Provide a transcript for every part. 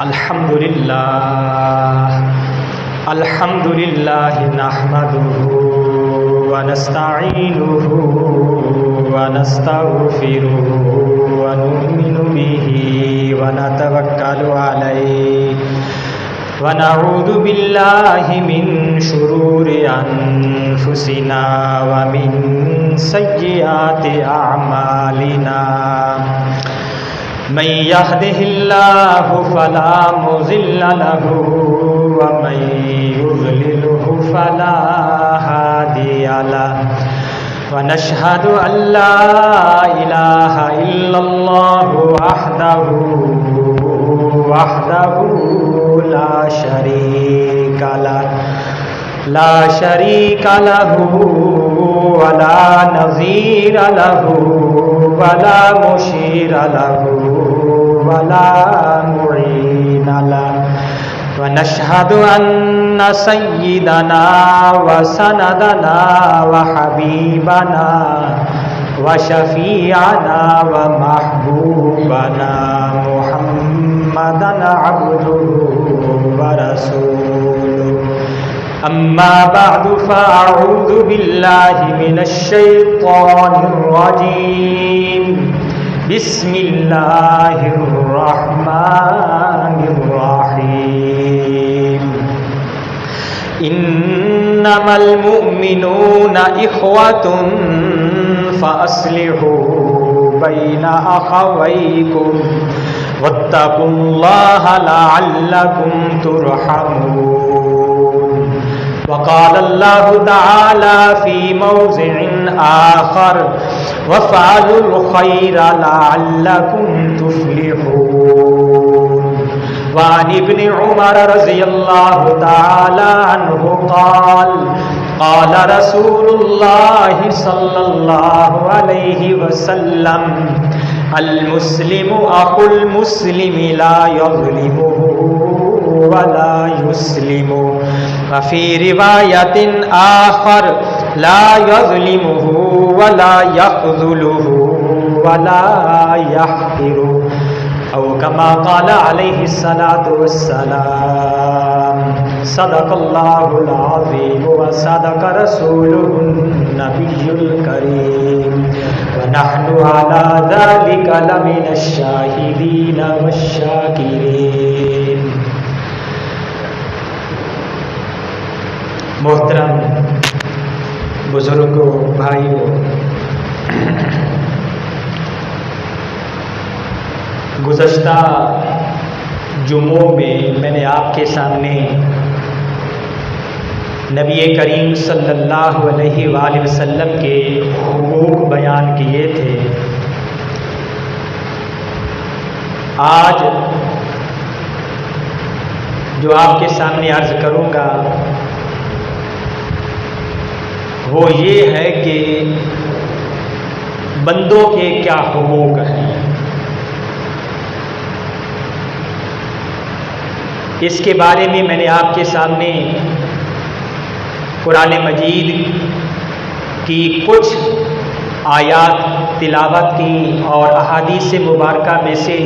الحمد لله نحمده ونستعينه ونستغفره ونؤمن به ونتوكل عليه ونعوذ بالله من شرور أنفسنا ومن سيئات أعمالنا من يهده الله فلا مضل له ومن يضلله فلا هادي له ونشهد أن لا إله إلا الله وحده لا شريك له ولا نظير له ولا مشير له ولا معين له ونشهد أن سيدنا وسندنا وحبيبنا وشفيعنا ومحبوبنا محمدا عبده ورسوله أما بعد فأعوذ بالله من الشيطان الرجيم بسم الله الرحمن الرحيم إنما المؤمنون إخوة فأصلحوا بين أخويكم واتقوا الله لعلكم ترحمون وقال الله تعالى في موضع آخر وفعلوا الخير لعلكم تفلحون وعن ابن عمر رضي الله تعالى عنه قال رسول الله صلى الله عليه وسلم المسلم أخو المسلم لا يظلمه ولا يسلمه وفي رواية آخر لا يظلمه ولا يخذله ولا يحقره أو كما قال عليه الصلاة والسلام صدق الله العظيم وصدق رسوله النبي الكريم ونحن على ذلك لمن الشاهدين والشاكرين. محترم بزرگوں، بھائیوں، گزشتہ جمعوں میں میں نے آپ کے سامنے نبی کریم صلی اللہ علیہ وآلہ وسلم کے حقوق بیان کیے تھے. آج جو آپ کے سامنے عرض کروں گا وہ یہ ہے کہ بندوں کے کیا حقوق ہیں. اس کے بارے میں میں نے آپ کے سامنے قرآن مجید کی کچھ آیات تلاوت کی اور احادیث مبارکہ میں سے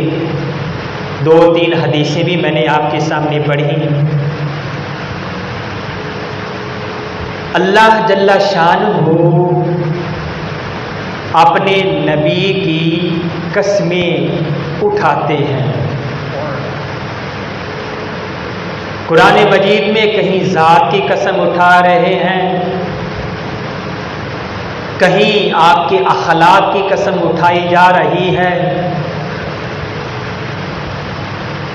2-3 حدیثیں بھی میں نے آپ کے سامنے پڑھی. اللہ جل شانہ اپنے نبی کی قسمیں اٹھاتے ہیں. قرآن مجید میں کہیں ذات کی قسم اٹھا رہے ہیں، کہیں آپ کے اخلاق کی قسم اٹھائی جا رہی ہے،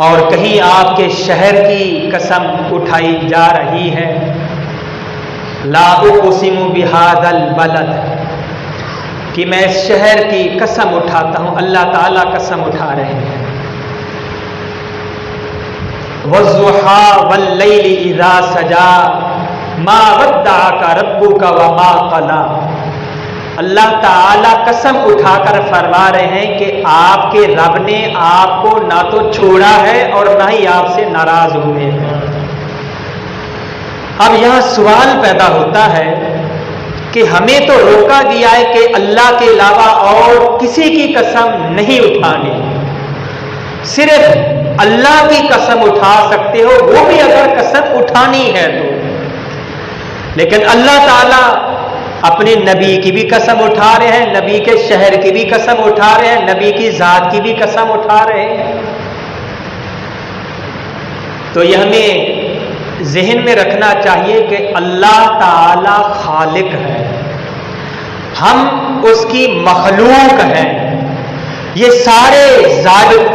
اور کہیں آپ کے شہر کی قسم اٹھائی جا رہی ہے. لا اقسم بہذا البلد، کہ میں اس شہر کی قسم اٹھاتا ہوں. اللہ تعالیٰ قسم اٹھا رہے ہیں. والضحى واللیل اذا سجا ما ودعك ربك وما قلى. اللہ تعالیٰ قسم اٹھا کر فرما رہے ہیں کہ آپ کے رب نے آپ کو نہ تو چھوڑا ہے اور نہ ہی آپ سے ناراض ہوئے ہیں. اب یہاں سوال پیدا ہوتا ہے کہ ہمیں تو روکا گیا ہے کہ اللہ کے علاوہ اور کسی کی قسم نہیں اٹھانی، صرف اللہ کی قسم اٹھا سکتے ہو، وہ بھی اگر قسم اٹھانی ہے تو۔ لیکن اللہ تعالیٰ اپنے نبی کی بھی قسم اٹھا رہے ہیں، نبی کے شہر کی بھی قسم اٹھا رہے ہیں، نبی کی ذات کی بھی قسم اٹھا رہے ہیں۔ تو یہ ہمیں ذہن میں رکھنا چاہیے کہ اللہ تعالی خالق ہے، ہم اس کی مخلوق ہیں۔ یہ سارے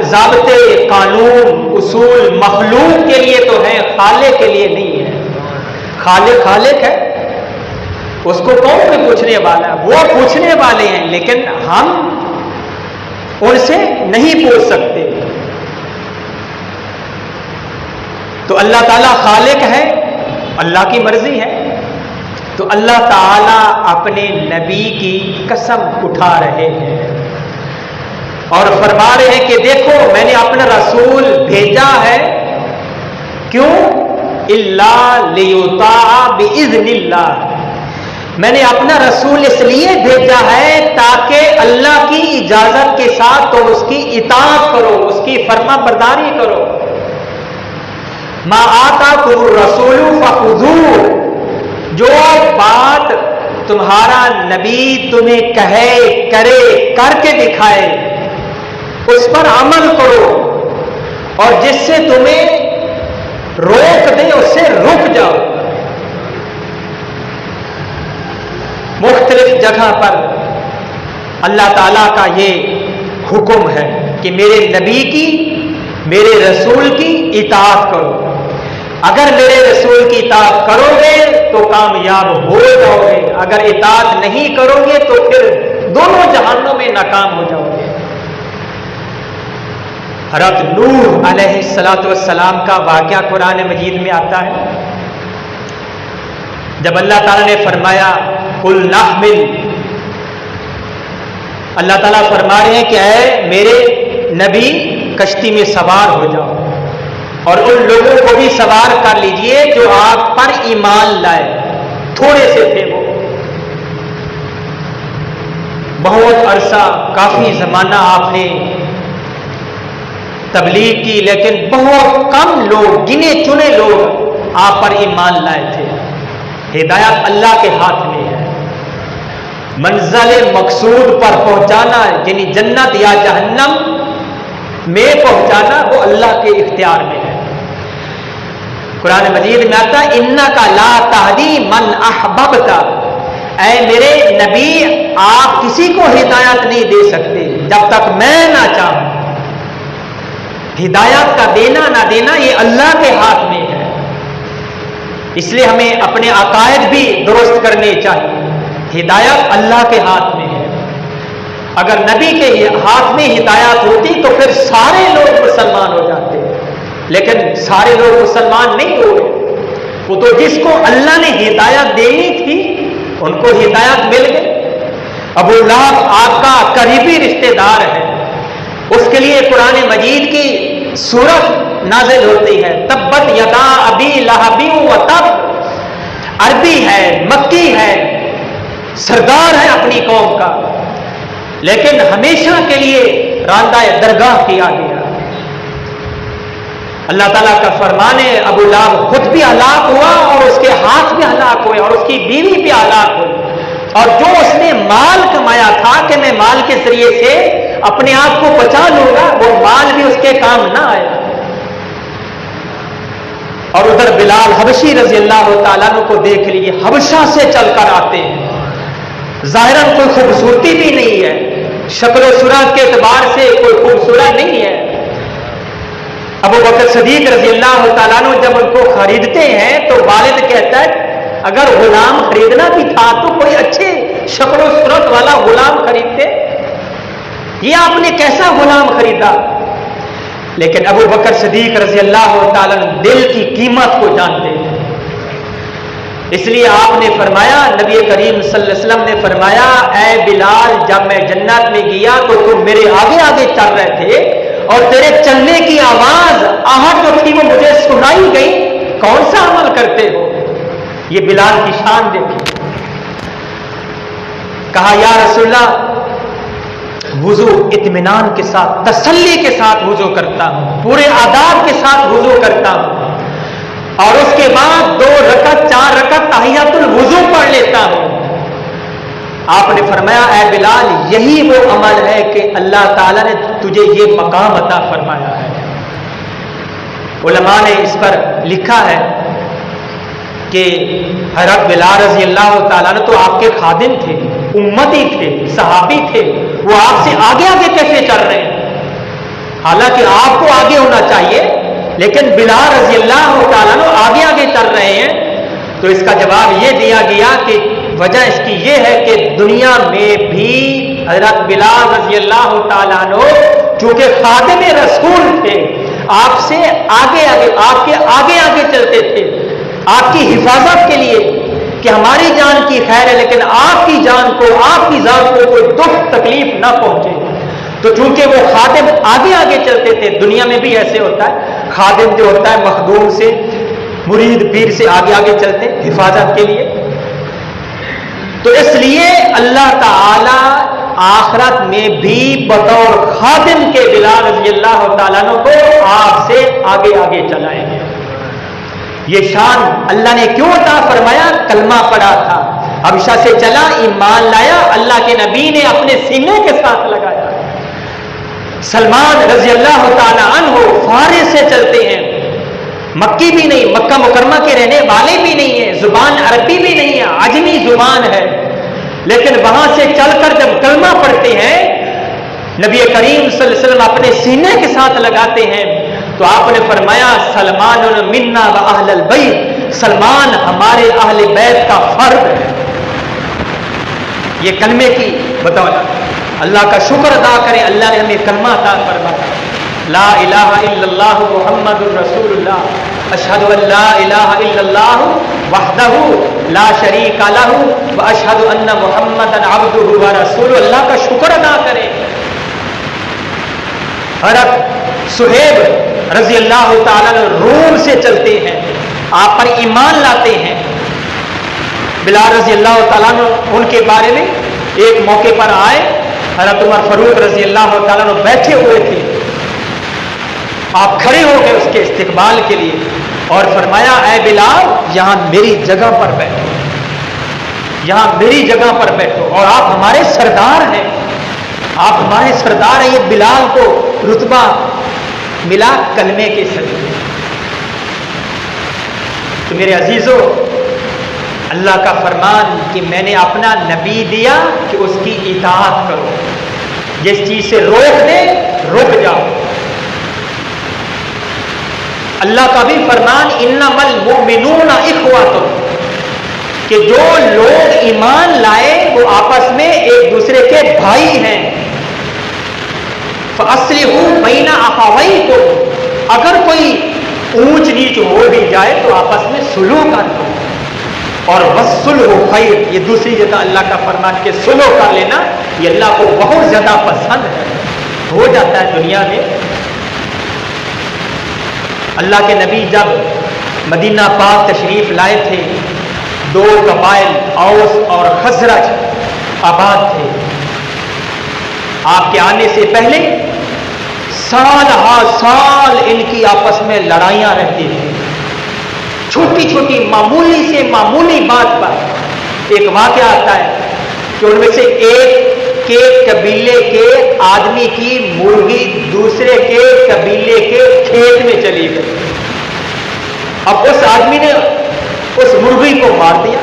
ضابطے، قانون، اصول مخلوق کے لیے تو ہیں، خالق کے لیے نہیں ہے۔ خالق ہے، اس کو کون کوئی پوچھنے والا ہے؟ وہ پوچھنے والے ہیں، لیکن ہم ان سے نہیں پوچھ سکتے۔ تو اللہ تعالیٰ خالق ہے، اللہ کی مرضی ہے۔ تو اللہ تعالیٰ اپنے نبی کی قسم اٹھا رہے ہیں اور فرما رہے ہیں کہ دیکھو میں نے اپنا رسول بھیجا ہے، کیوں؟ الا لیطاع باذن اللہ، میں نے اپنا رسول اس لیے بھیجا ہے تاکہ اللہ کی اجازت کے ساتھ تم اس کی اطاعت کرو، اس کی فرما برداری کرو۔ ما آتاکم الرسول فخذوہ، جو بات تمہارا نبی تمہیں کہے، کرے، کر کے دکھائے اس پر عمل کرو، اور جس سے تمہیں روک دے اس سے رک جاؤ۔ مختلف جگہ پر اللہ تعالیٰ کا یہ حکم ہے کہ میرے نبی کی، میرے رسول کی اطاعت کرو۔ اگر میرے رسول کی اطاعت کرو گے تو کامیاب ہو جاؤ گے، اگر اطاعت نہیں کرو گے تو پھر دونوں جہانوں میں ناکام ہو جاؤ گے۔ حضرت نوح علیہ السلام کا واقعہ قرآن مجید میں آتا ہے، جب اللہ تعالیٰ نے فرمایا قل نحمل، اللہ تعالیٰ فرما رہے ہیں کہ اے میرے نبی کشتی میں سوار ہو جاؤ اور ان لوگوں کو بھی سوار کر لیجئے جو آپ پر ایمان لائے، تھوڑے سے تھے وہ، بہت عرصہ، کافی زمانہ آپ نے تبلیغ کی، لیکن بہت کم لوگ، گنے چنے لوگ آپ پر ایمان لائے تھے۔ ہدایت اللہ کے ہاتھ میں ہے، منزل مقصود پر پہنچانا یعنی جنت یا جہنم میں پہنچانا وہ اللہ کے اختیار میں ہے۔ قرآن مجید میں آتا ہے انک لا تہدی من احببت، اے میرے نبی آپ کسی کو ہدایت نہیں دے سکتے جب تک میں نہ چاہوں۔ ہدایت کا دینا نہ دینا یہ اللہ کے ہاتھ میں ہے، اس لیے ہمیں اپنے عقائد بھی درست کرنے چاہیے۔ ہدایت اللہ کے ہاتھ میں ہے، اگر نبی کے ہاتھ میں ہدایت ہوتی تو پھر سارے لوگ مسلمان ہو جاتے، لیکن سارے لوگ مسلمان نہیں ہوئے، وہ تو جس کو اللہ نے ہدایت دینی تھی ان کو ہدایت مل گئی۔ ابو لہب آپ کا قریبی رشتہ دار ہے، اس کے لیے قرآن مجید کی سورت نازل ہوتی ہے، تبت یدا ابی لہب وتب، عربی ہے، مکی ہے، سردار ہے اپنی قوم کا، لیکن ہمیشہ کے لیے راندہ درگاہ کیا گیا۔ اللہ تعالیٰ کا فرمان ہے ابو لہب خود بھی ہلاک ہوا اور اس کے ہاتھ بھی ہلاک ہوئے اور اس کی بیوی بھی ہلاک ہوئی، اور جو اس نے مال کمایا تھا کہ میں مال کے ذریعے سے اپنے آپ کو بچا لوں گا، وہ مال بھی اس کے کام نہ آیا۔ اور ادھر بلال حبشی رضی اللہ تعالیٰ عنہ کو دیکھ لیجیے، حبشہ سے چل کر آتے ہیں، ظاہراً کوئی خوبصورتی بھی نہیں ہے، شکل و صورت کے اعتبار سے کوئی خوبصورت نہیں ہے۔ ابو بکر صدیق رضی اللہ تعالیٰ عنہ جب ان کو خریدتے ہیں تو والد کہتا ہے اگر غلام خریدنا بھی تھا تو کوئی اچھے شکل و صورت والا غلام خریدتے، یہ آپ نے کیسا غلام خریدا؟ لیکن ابو بکر صدیق رضی اللہ تعالیٰ عنہ دل کی قیمت کو جانتے ہیں، اس لیے آپ نے فرمایا، نبی کریم صلی اللہ علیہ وسلم نے فرمایا اے بلال جب میں جنت میں گیا تو تم میرے آگے آگے چل رہے تھے اور تیرے چلنے کی آواز آہٹ جو تھی وہ مجھے سنائی گئی، کون سا عمل کرتے ہو؟ یہ بلال کی شان دیکھی۔ کہا یا رسول اللہ وضو اطمینان کے ساتھ، تسلی کے ساتھ وضو کرتا ہوں، پورے آداب کے ساتھ وضو کرتا ہوں، اور اس کے بعد 2 رکعت 4 رکعت تحیۃ الوضو پڑھ لیتا ہوں۔ آپ نے فرمایا اے بلال یہی وہ عمل ہے کہ اللہ تعالیٰ نے تجھے یہ مقام عطا فرمایا ہے۔ علماء نے اس پر لکھا ہے کہ حضرت بلال رضی اللہ تعالیٰ نے تو آپ کے خادم تھے، امتی تھے، صحابی تھے، وہ آپ سے آگے آگے کیسے چل رہے ہیں؟ حالانکہ آپ کو آگے ہونا چاہیے، لیکن بلال رضی اللہ تعالیٰ نے آگے آگے چل رہے ہیں۔ تو اس کا جواب یہ دیا گیا کہ وجہ اس کی یہ ہے کہ دنیا میں بھی حضرت بلال رضی اللہ تعالیٰ عنہ چونکہ خادم رسول تھے، آپ سے آگے آگے، آپ کے آگے آگے چلتے تھے، آپ کی حفاظت کے لیے کہ ہماری جان کی خیر ہے لیکن آپ کی جان کو، آپ کی ذات کو کوئی دکھ تکلیف نہ پہنچے۔ تو چونکہ وہ خادم آگے آگے چلتے تھے، دنیا میں بھی ایسے ہوتا ہے، خادم جو ہوتا ہے مخدوم سے، مرید پیر سے آگے آگے چلتے حفاظت کے لیے۔ تو اس لیے اللہ تعالی آخرت میں بھی بطور خادم کے بلال رضی اللہ تعالیٰ عنہ کو آپ سے آگے آگے چلائیں گے۔ یہ شان اللہ نے کیوں عطا فرمایا؟ کلمہ پڑھا تھا، حبشہ سے چلا، ایمان لایا، اللہ کے نبی نے اپنے سینے کے ساتھ لگایا۔ سلمان رضی اللہ تعالیٰ عنہ فارس سے چلتے ہیں، مکی بھی نہیں، مکہ مکرمہ کے رہنے والے بھی نہیں ہیں، زبان عربی بھی نہیں ہے، عجمی زبان ہے، لیکن وہاں سے چل کر جب کلمہ پڑھتے ہیں نبی کریم صلی اللہ علیہ وسلم اپنے سینے کے ساتھ لگاتے ہیں تو آپ نے فرمایا سلمان منا و اہل البیت، سلمان ہمارے اہل بیت کا فرد ہے۔ یہ کلمے کی بدولت اللہ کا شکر ادا کریں، اللہ نے ہمیں کلمہ عطا فرمایا، لا الہ الا اللہ محمد الرسول اللہ، اشہد ان لا الہ الا اللہ وحدہ لا شریک لہ واشہد ان محمدا عبدہ ورسولہ۔ اللہ کا شکر ادا کریں۔ حضرت صہیب رضی اللہ تعالیٰ روم سے چلتے ہیں، آپ پر ایمان لاتے ہیں۔ بلال رضی اللہ تعالیٰ ان کے بارے میں ایک موقع پر آئے، حضرت عمر فاروق رضی اللہ تعالیٰ بیٹھے ہوئے تھے، آپ کھڑے ہو گئے اس کے استقبال کے لیے اور فرمایا اے بلال یہاں میری جگہ پر بیٹھو، یہاں میری جگہ پر بیٹھو، اور آپ ہمارے سردار ہیں، آپ ہمارے سردار ہیں۔ یہ بلال کو رتبہ ملا کلمے کے صدقے۔ تو میرے عزیزو، اللہ کا فرمان کہ میں نے اپنا نبی دیا کہ اس کی اطاعت کرو، جس چیز سے روک دے رک جاؤ۔ اللہ کا بھی فرمان انما المؤمنون اخوۃ، کہ جو لوگ ایمان لائے وہ آپس میں ایک دوسرے کے بھائی ہیں۔ فاصلحوا بین اخویکم، اگر کوئی اونچ نیچ ہو بھی جائے تو آپس میں صلح کر لو، اور والصلح خیر، یہ دوسری جگہ اللہ کا فرمان کہ صلح کر لینا یہ اللہ کو بہت زیادہ پسند ہے، ہو جاتا ہے دنیا میں۔ اللہ کے نبی جب مدینہ پاک تشریف لائے تھے، 2 قبائل اوس اور خزرج آباد تھے۔ آپ کے آنے سے پہلے سال ہر سال ان کی آپس میں لڑائیاں رہتی تھیں، چھوٹی چھوٹی معمولی سے معمولی بات پر ایک واقعہ آتا ہے کہ ان میں سے ایک کے قبیلے کے آدمی کی مرغی دوسرے کے قبیلے کے کھیت میں چلی گئی۔ اب اس آدمی نے اس مرغی کو مار دیا،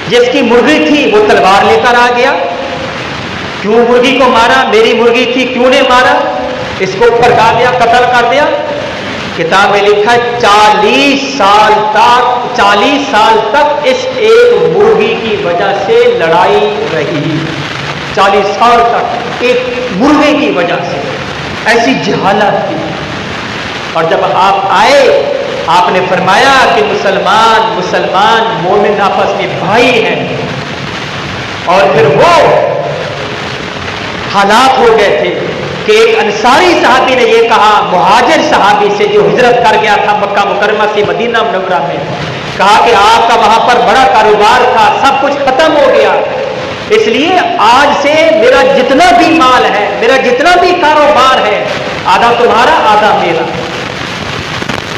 جس کی مرغی تھی وہ تلوار لے کر آ گیا۔ کیوں مرغی کو مارا؟ میری مرغی تھی، کیوں نے مارا؟ اس کو پھڑکا دیا، قتل کر دیا۔ کتاب میں لکھا ہے 40 سال تک اس ایک مرغی کی وجہ سے لڑائی رہی، 40 سال تک ایک مرغے کی وجہ سے، ایسی جہالت تھی۔ اور جب آپ آئے آپ نے فرمایا کہ مسلمان مومن آپس میں بھائی ہیں، اور پھر وہ حالات ہو گئے تھے کہ ایک انصاری صحابی نے یہ کہا مہاجر صحابی سے جو ہجرت کر گیا تھا مکہ مکرمہ سے مدینہ منورہ میں، کہا کہ آپ کا وہاں پر بڑا کاروبار تھا، سب کچھ ختم ہو گیا، اس لیے آج سے میرا جتنا بھی مال میرا جتنا بھی کاروبار ہے آدھا تمہارا آدھا میرا،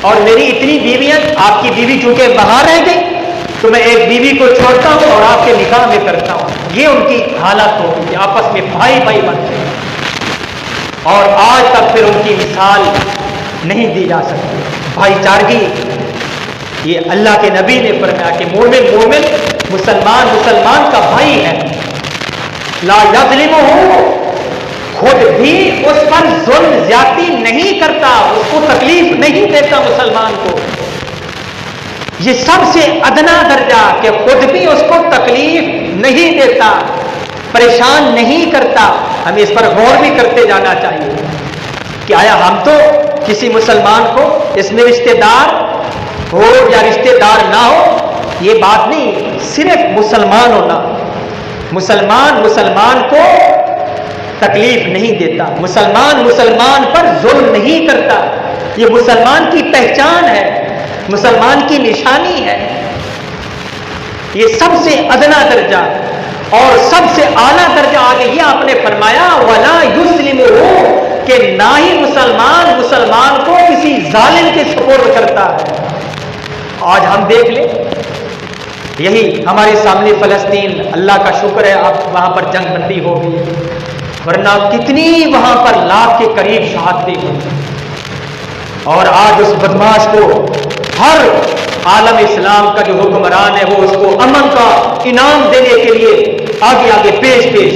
اور میری اتنی بیویاں، آپ کی بیوی چونکہ باہر رہ گئی تو میں ایک بیوی کو چھوڑتا ہوں اور آپ کے نکاح میں کرتا ہوں. یہ ان کی حالت ہوگی، آپس میں بھائی بھائی بنتے ہیں، اور آج تک پھر ان کی مثال نہیں دی جا سکتی. بھائی چارگی یہ اللہ کے نبی نے فرمایا کہ مومن مسلمان کا بھائی ہے. لا یظلمہ، خود بھی اس پر ظلم زیادتی نہیں کرتا، اس کو تکلیف نہیں دیتا مسلمان کو. یہ سب سے ادنا درجہ کہ خود بھی اس کو تکلیف نہیں دیتا، پریشان نہیں کرتا. ہمیں اس پر غور بھی کرتے جانا چاہیے کہ آیا ہم تو کسی مسلمان کو، اس میں رشتہ دار ہو یا رشتہ دار نہ ہو، یہ بات نہیں، صرف مسلمان ہونا. مسلمان کو تکلیف نہیں دیتا، مسلمان پر ظلم نہیں کرتا. یہ مسلمان کی پہچان ہے، مسلمان کی نشانی ہے. یہ سب سے ادنا درجہ، اور سب سے اعلیٰ درجہ آگے یہ آپ نے فرمایا وَلَا يُسْلِمُهُ، کہ نہ ہی مسلمان کو کسی ظالم کے سپرد کرتا ہے. آج ہم دیکھ لیں، یہی ہمارے سامنے فلسطین، اللہ کا شکر ہے اب وہاں پر جنگ بندی ہو گئی ہے، ورنہ کتنی وہاں پر لاکھ کے قریب شہادتیں ہوئی. اور آج اس بدماش کو ہر عالم اسلام کا جو حکمران ہے وہ اس کو امن کا انعام دینے کے لیے آگے پیش ہے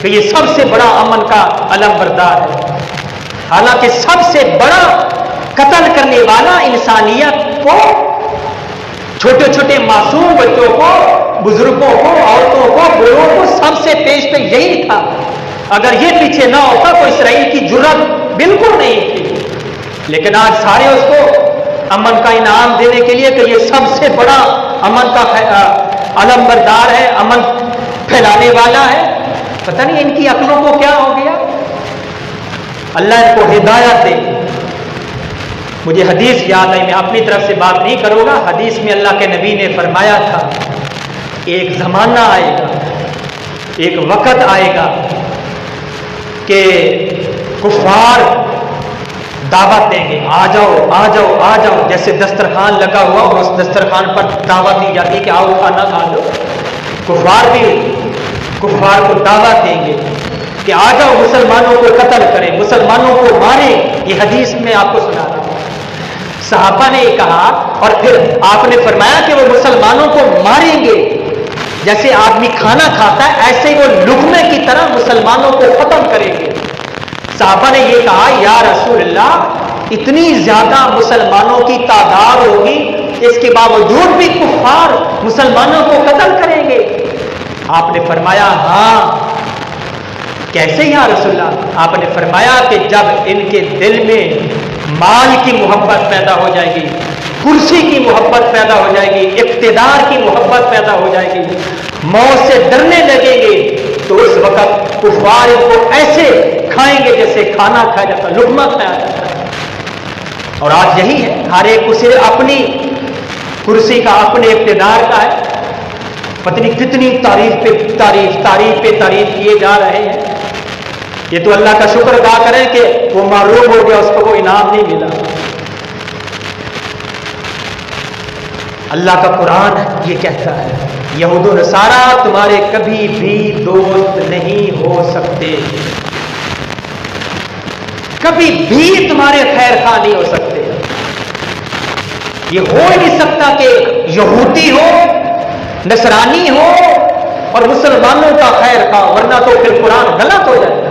کہ یہ سب سے بڑا امن کا علم بردار ہے. حالانکہ سب سے بڑا قتل کرنے والا انسانیت کو، چھوٹے معصوم بچوں کو، بزرگوں کو، عورتوں کو، بوڑھوں کو سب سے پیش پہ یہی تھا. اگر یہ پیچھے نہ ہوتا تو اسرائیل کی جرأت بالکل نہیں تھی. لیکن آج سارے اس کو امن کا انعام دینے کے لیے کہ یہ سب سے بڑا امن کا علم بردار ہے، امن پھیلانے والا ہے. پتہ نہیں ان کی عقلوں کو کیا ہو گیا. اللہ ان کو ہدایت دے. مجھے حدیث یاد آئی، میں اپنی طرف سے بات نہیں کروں گا. حدیث میں اللہ کے نبی نے فرمایا تھا ایک زمانہ آئے گا، ایک وقت آئے گا کہ کفار دعوت دیں گے، آ جاؤ، جیسے دسترخوان لگا ہوا اور اس دسترخوان پر دعوت دی جاتی ہے کہ آؤ کھانا کھا لو. کفار کو دعوت دیں گے کہ آ جاؤ، مسلمانوں کو قتل کریں، مسلمانوں کو ماریں. یہ حدیث میں آپ کو سنا رہا ہوں. صحابہ نے یہ کہا اور پھر آپ نے فرمایا کہ وہ مسلمانوں کو ماریں گے. جیسے آدمی کھانا کھاتا ہے ایسے وہ لقمے کی طرح مسلمانوں کو ختم کریں گے. صحابہ نے یہ کہا یا رسول اللہ، اتنی زیادہ مسلمانوں کی تعداد ہوگی، اس کے باوجود بھی کفار مسلمانوں کو قتل کریں گے؟ آپ نے فرمایا ہاں. کیسے یا رسول اللہ؟ آپ نے فرمایا کہ جب ان کے دل میں مال کی محبت پیدا ہو جائے گی، کرسی کی محبت پیدا ہو جائے گی، اقتدار کی محبت پیدا ہو جائے گی، موت سے ڈرنے لگیں گے، تو اس وقت کفار ان کو ایسے کھائیں گے جیسے کھانا کھایا جاتا، لقمہ کھایا جاتا ہے. اور آج یہی ہے، ہر ایک اسے اپنی کرسی کا، اپنے اقتدار کا ہے. پتہ نہیں کتنی تعریف پہ تعریف کیے جا رہے ہیں. یہ تو اللہ کا شکر ادا کریں کہ وہ معلوم ہو گیا، اس کو کوئی انعام نہیں ملا. اللہ کا قرآن یہ کہتا ہے یہود و نصارہ تمہارے کبھی بھی دوست نہیں ہو سکتے، کبھی بھی تمہارے خیر خواہ نہیں ہو سکتے. یہ ہو ہی نہیں سکتا کہ یہودی ہو، نصرانی ہو اور مسلمانوں کا خیر خواہ، ورنہ تو پھر قرآن غلط ہو جائے گا،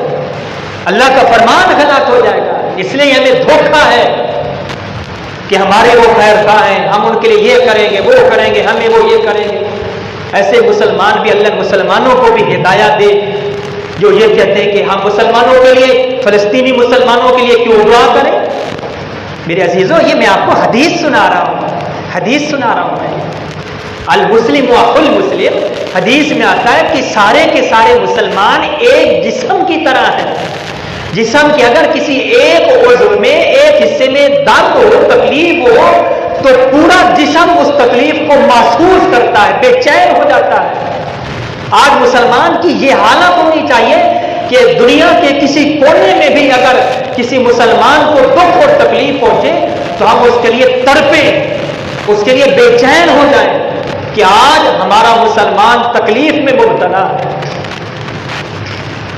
اللہ کا فرمان غلط ہو جائے گا. اس لیے ہمیں دھوکہ ہے کہ ہمارے وہ خیر خواہ ہیں، ہم ان کے لیے یہ کریں گے، وہ کریں گے، ہمیں وہ یہ کریں گے. ایسے مسلمان بھی، اللہ مسلمانوں کو بھی ہدایت دے جو یہ کہتے ہیں کہ ہم مسلمانوں کے لیے، فلسطینی مسلمانوں کے لیے کیوں دعا کریں. میرے عزیزوں، یہ میں آپ کو حدیث سنا رہا ہوں میں. المسلم واخو المسلم، حدیث میں آتا ہے کہ سارے کے سارے مسلمان ایک جسم کی طرح ہیں. جسم کے اگر کسی ایک عضو میں، ایک حصے میں درد ہو، تکلیف ہو، تو پورا جسم اس تکلیف کو محسوس کرتا ہے، بے چین ہو جاتا ہے. آج مسلمان کی یہ حالت ہونی چاہیے کہ دنیا کے کسی کونے میں بھی اگر کسی مسلمان کو دکھ اور تکلیف پہنچے تو ہم اس کے لیے تڑپیں، اس کے لیے بے چین ہو جائیں کہ آج ہمارا مسلمان تکلیف میں مبتلا ہے۔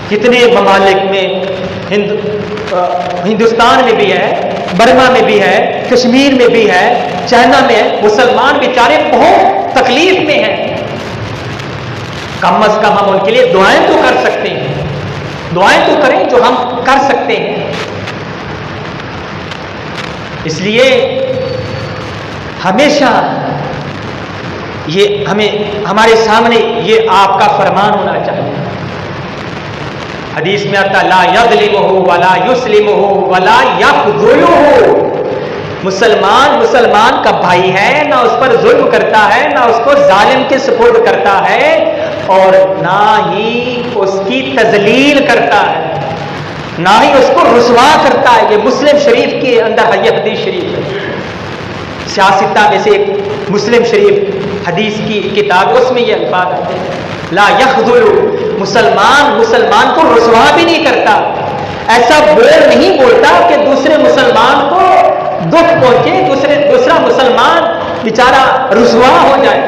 کتنے ممالک میں ہندوستان میں بھی ہے، برما میں بھی ہے، کشمیر میں بھی ہے، چائنا میں ہے، مسلمان بیچارے بہت تکلیف میں ہیں۔ کم از کم ہم ان کے لیے دعائیں تو کر سکتے ہیں، دعائیں تو کریں جو ہم کر سکتے ہیں۔ اس لیے ہمیشہ یہ ہمارے سامنے یہ آپ کا فرمان ہونا چاہیے۔ حدیث میں آتا لا یظلمہ ولا یسلمہ ولا یخذلہ، مسلمان کا بھائی ہے، نہ اس پر ظلم کرتا ہے، نہ اس کو ظالم کے سپرد کرتا ہے، اور نہ ہی اس کی تذلیل کرتا ہے، نہ ہی اس کو رسوا کرتا ہے۔ یہ مسلم شریف کے اندر یہ حدیث شریف ہے، سیاستہ میں سے ایک مسلم شریف حدیث کی کتاب، اس میں یہ الفاظ آتے ہیں لا یخذل، مسلمان کو رسوا بھی نہیں کرتا، ایسا بول نہیں بولتا کہ دوسرے مسلمان کو دکھ پہنچے، دوسرا مسلمان بیچارہ رسوا ہو جائے۔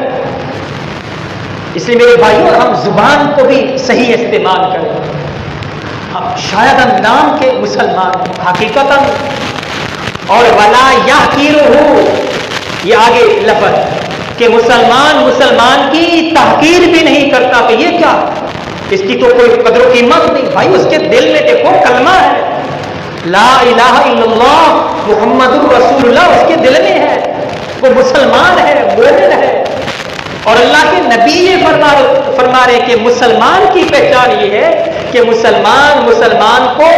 اس لیے میرے بھائیوں ہم زبان کو بھی صحیح استعمال کریں۔ اب شاید ہم نام کے مسلمان حقیقت اور ولا یحقیرہ، یہ آگے لفظ کہ مسلمان کی تحقیر بھی نہیں کرتا، کہ یہ کیا، اس کی تو کوئی قدر و قیمت نہیں۔ بھائی اس کے دل میں دیکھو کلمہ ہے، لا الہ الا اللہ محمد الرسول اللہ اس کے دل میں ہے، وہ مسلمان ہے، مومن ہے۔ اور اللہ کے نبی یہ فرما رہے کہ مسلمان کی پہچان یہ ہے کہ مسلمان کو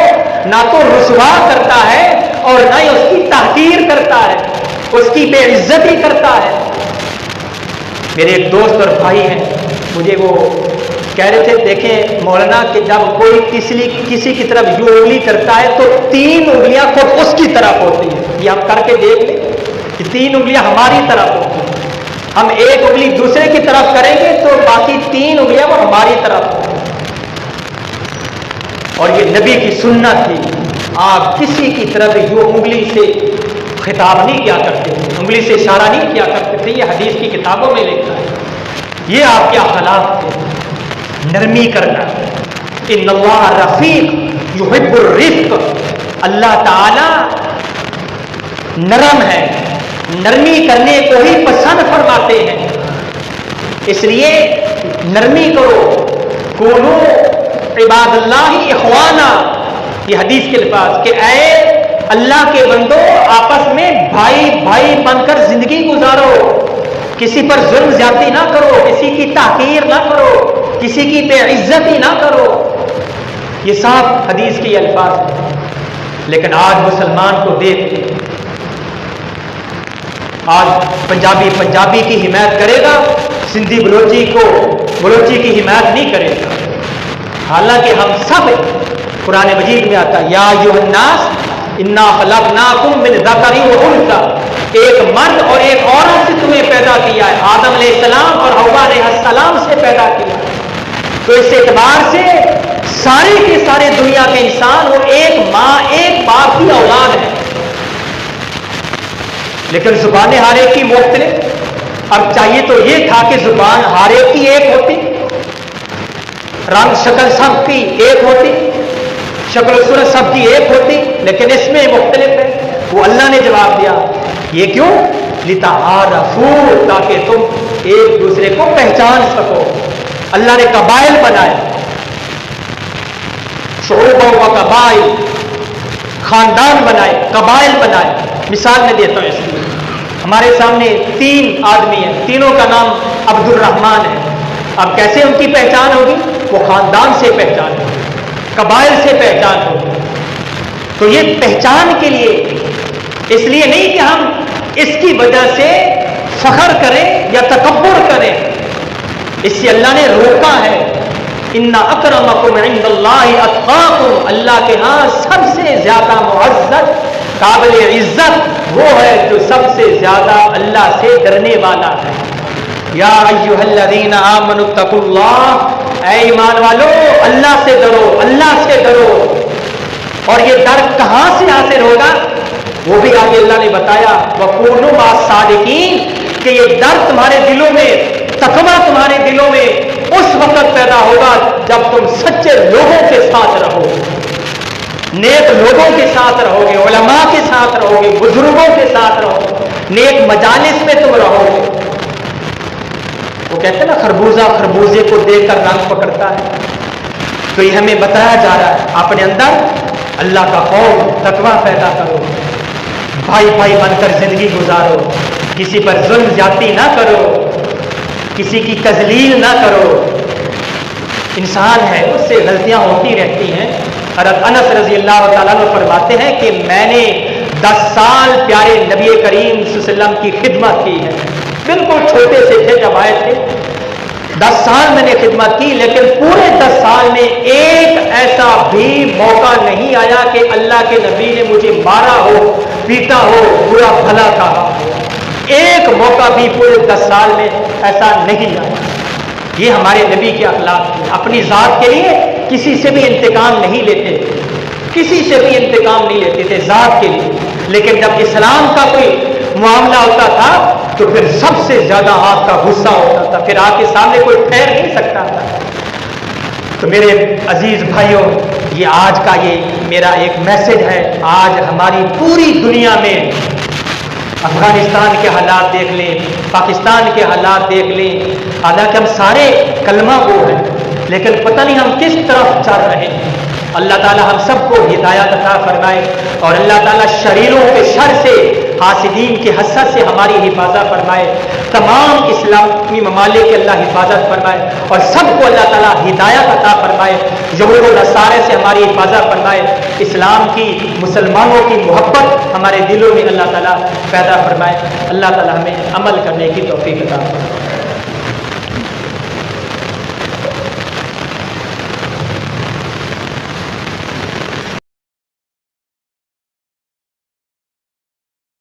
نہ تو رسوا کرتا ہے اور نہ ہی اس کی تحقیر کرتا ہے، اس کی بے عزتی کرتا ہے۔ میرے ایک دوست اور بھائی ہیں، مجھے وہ کہہ رہے تھے دیکھیں مولانا کہ جب کوئی کسی کی طرف یوں انگلی کرتا ہے تو 3 انگلیاں خود اس کی طرف ہوتی ہیں۔ یہ ہم کر کے دیکھ لیں کہ 3 انگلیاں ہماری طرف ہوتی ہیں، ہم ایک انگلی دوسرے کی طرف کریں گے تو باقی 3 انگلیاں وہ ہماری طرف ہوتی ہیں۔ اور یہ نبی کی سنت تھی، آپ کسی کی طرف یوں انگلی سے خطاب نہیں کیا کرتے تھے، انگلی سے اشارہ نہیں کیا کرتے تھے، یہ حدیث کی کتابوں میں لکھا ہے۔ یہ آپ کے اخلاق تھے، نرمی کرنا۔ ان اللہ رفیق یحب الرفق، اللہ تعالی نرم ہے، نرمی کرنے کو ہی پسند فرماتے ہیں، اس لیے نرمی کرو۔ کونوا عباد اللہ اخوانا، یہ حدیث کے الفاظ کہ اے اللہ کے بندو آپس میں بھائی بن کر زندگی گزارو، کسی پر ظلم زیادتی نہ کرو، کسی کی تحقیر نہ کرو، کسی کی بے عزتی نہ کرو۔ یہ صاحب حدیث کے الفاظ ہیں۔ لیکن آج مسلمان کو دیکھ، آج پنجابی کی حمایت کرے گا، سندھی بلوچی کی حمایت نہیں کرے گا، حالانکہ ہم سب قرآن مجید میں آتا یا ایھا الناس انا خلقناکم من ذکر و انثی، ایک مرد اور ایک عورت سے تمہیں پیدا کیا ہے، آدم علیہ السلام اور حوا علیہ السلام سے پیدا کیا ہے۔ تو اس اعتبار سے سارے کے سارے دنیا کے انسان وہ ایک ماں ایک باپ کی اولاد ہے، لیکن زبانیں ہر ایک کی مختلف۔ اب چاہیے تو یہ تھا کہ زبان ہر ایک کی ایک ہوتی، رنگ شکل سب کی ایک ہوتی، شکل و صورت سب کی ایک ہوتی، لیکن اس میں مختلف ہے۔ وہ اللہ نے جواب دیا، یہ کیوں؟ لتعارفوا، تاکہ تم ایک دوسرے کو پہچان سکو۔ اللہ نے قبائل بنائے، شعوب و قبائل، خاندان بنائے، قبائل بنائے۔ مثال میں دیتا ہوں، اس لیے ہمارے سامنے 3 آدمی ہیں، تینوں کا نام عبد الرحمان ہے۔ اب کیسے ان کی پہچان ہوگی؟ وہ خاندان سے پہچان ہوگی، قبائل سے پہچان ہوگی۔ تو یہ پہچان کے لیے، اس لیے نہیں کہ ہم اس کی وجہ سے فخر کریں یا تکبر کریں، اس سے اللہ نے روکا ہے۔ ان اکرمکم عند اللہ اتقاکم، اللہ کے ہاں سب سے زیادہ معزز قابل عزت وہ ہے جو سب سے زیادہ اللہ سے ڈرنے والا ہے۔ یا ایھا الذین آمنوا اتقوا اللہ، اے ایمان والو اللہ سے ڈرو، اللہ سے ڈرو۔ اور یہ ڈر کہاں سے حاصل ہوگا وہ بھی آگے اللہ نے بتایا، وَكُونُوا مَعَ الصَّادِقِينَ، کہ یہ ڈر تمہارے دلوں میں، تقویٰ تمہارے دلوں میں اس وقت پیدا ہوگا جب تم سچے لوگوں کے ساتھ رہو، نیک لوگوں کے ساتھ رہو گے، علماء کے ساتھ رہو گے، بزرگوں کے ساتھ رہو گے، نیک مجالس میں تم رہو گے۔ وہ کہتے ہیں نا خربوزہ خربوزے کو دیکھ کر رنگ پکڑتا ہے، تو یہ ہمیں بتایا جا رہا ہے اپنے اندر اللہ کا خوف تقویٰ پیدا کرو، بھائی بھائی بن کر زندگی گزارو، کسی پر ظلم زیادتی نہ کرو، کسی کی تذلیل نہ کرو۔ انسان ہے اس سے غلطیاں ہوتی رہتی ہیں۔ حضرت انس رضی اللہ تعالیٰ عنہ فرماتے ہیں کہ میں نے 10 سال پیارے نبی کریم صلی اللہ علیہ وسلم کی خدمت کی ہے، بالکل چھوٹے سے تھے جب آئے تھے، 10 سال میں نے خدمت کی، لیکن پورے 10 سال میں ایک ایسا بھی موقع نہیں آیا کہ اللہ کے نبی نے مجھے مارا ہو، پیٹا ہو، برا بھلا کہا ہو، ایک موقع بھی پورے 10 سال میں ایسا نہیں آیا۔ یہ ہمارے نبی کے اخلاق ہیں، اپنی ذات کے لیے کسی سے بھی انتقام نہیں لیتے، کسی سے بھی انتقام نہیں لیتے تھے ذات کے لیے، لیکن جب اسلام کا کوئی معاملہ ہوتا تھا تو پھر سب سے زیادہ آپ کا غصہ ہوتا تھا، پھر آپ کے سامنے کوئی ٹھہر نہیں سکتا تھا۔ تو میرے عزیز بھائیوں، یہ آج کا یہ میرا ایک میسج ہے۔ آج ہماری پوری دنیا میں افغانستان کے حالات دیکھ لیں، پاکستان کے حالات دیکھ لیں، حالانکہ ہم سارے کلمہ گو ہیں، لیکن پتہ نہیں ہم کس طرف چل رہے ہیں۔ اللہ تعالیٰ ہم سب کو ہدایت عطا فرمائے، اور اللہ تعالیٰ شریروں کے شر سے، حاسدین کے حسد سے ہماری حفاظت فرمائے، تمام اسلامی ممالک کی اللہ حفاظت فرمائے، اور سب کو اللہ تعالیٰ ہدایت عطا فرمائے، یہود و نصارے سے ہماری حفاظت فرمائے، اسلام کی، مسلمانوں کی محبت ہمارے دلوں میں اللہ تعالیٰ پیدا فرمائے۔ اللہ تعالیٰ ہمیں عمل کرنے کی توفیق عطا فرمائے۔